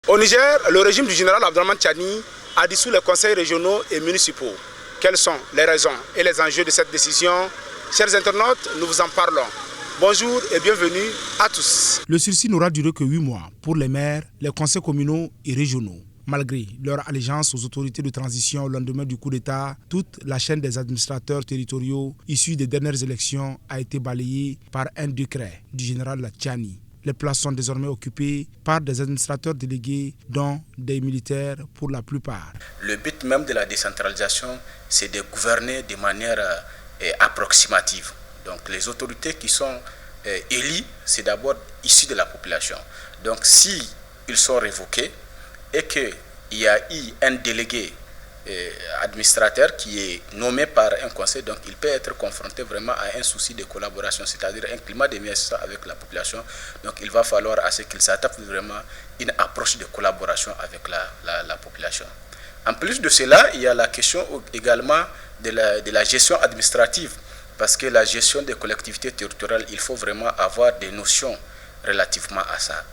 Au Niger, le régime du général Abdrahmane Tchani a dissous les conseils régionaux et municipaux. Quelles sont les raisons et les enjeux de cette décision? Chers internautes, nous vous en parlons. Bonjour et bienvenue à tous. Le sursis n'aura duré que 8 mois pour les maires, les conseils communaux et régionaux. Malgré leur allégeance aux autorités de transition au lendemain du coup d'État, toute la chaîne des administrateurs territoriaux issus des dernières élections a été balayée par un décret du général Tchani. Les places sont désormais occupées par des administrateurs délégués, dont des militaires pour la plupart. Le but même de la décentralisation, c'est de gouverner de manière approximative. Donc les autorités qui sont élies, c'est d'abord issu de la population. Donc si ils sont révoqués et qu'il y a eu un délégué administrateur qui est nommé par un conseil, donc il peut être confronté vraiment à un souci de collaboration, c'est-à-dire un climat de mieux avec la population. Donc il va falloir à ce qu'il s'adapte vraiment une approche de collaboration avec la population. En plus de cela, il y a la question également de la gestion administrative, parce que la gestion des collectivités territoriales, il faut vraiment avoir des notions relativement à ça.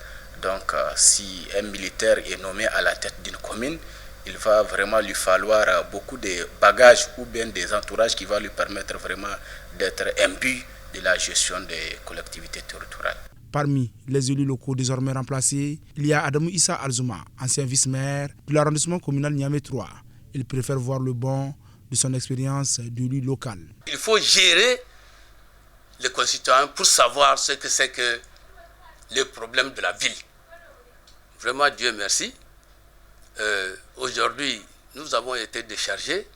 Donc si un militaire est nommé à la tête d'une commune, il va vraiment lui falloir beaucoup de bagages ou bien des entourages qui vont lui permettre vraiment d'être imbu de la gestion des collectivités territoriales. Parmi les élus locaux désormais remplacés, il y a Adamou Issa Alzouma, ancien vice-maire de l'arrondissement communal Niamey 3. Il préfère voir le bon de son expérience d'élu local. Il faut gérer les concitoyens pour savoir ce que c'est que le problème de la ville. Vraiment, Dieu merci. Aujourd'hui, nous avons été déchargés.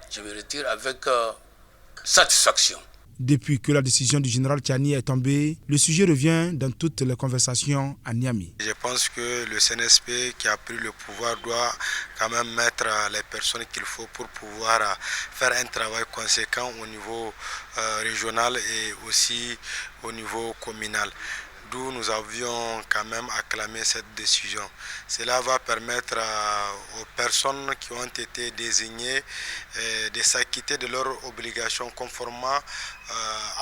Je me retire avec satisfaction. Depuis que la décision du général Tchani est tombée, le sujet revient dans toutes les conversations à Niamey. Je pense que le CNSP qui a pris le pouvoir doit quand même mettre les personnes qu'il faut pour pouvoir faire un travail conséquent au niveau régional et aussi au niveau communal. D'où nous avions quand même acclamé cette décision. Cela va permettre aux personnes qui ont été désignées de s'acquitter de leurs obligations conformément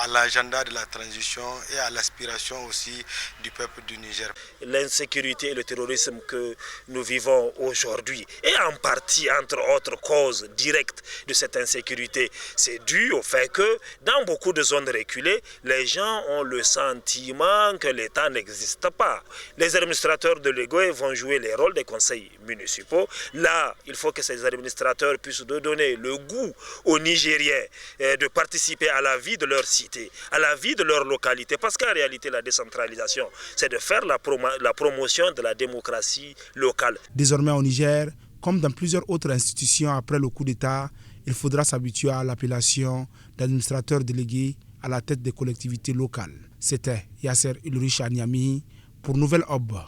à l'agenda de la transition et à l'aspiration aussi du peuple du Niger. L'insécurité et le terrorisme que nous vivons aujourd'hui, et en partie, entre autres causes directes de cette insécurité, c'est dû au fait que dans beaucoup de zones reculées, les gens ont le sentiment que l'État n'existe pas. Les administrateurs délégués vont jouer les rôles des conseils municipaux. Là, il faut que ces administrateurs puissent donner le goût aux Nigériens de participer à la vie de leur cité, à la vie de leur localité. Parce qu'en réalité, la décentralisation, c'est de faire la promotion de la démocratie locale. Désormais au Niger, comme dans plusieurs autres institutions après le coup d'État, il faudra s'habituer à l'appellation d'administrateur délégué à la tête des collectivités locales. C'était Yasser Ulrich à Niamey pour Nouvelle Aube.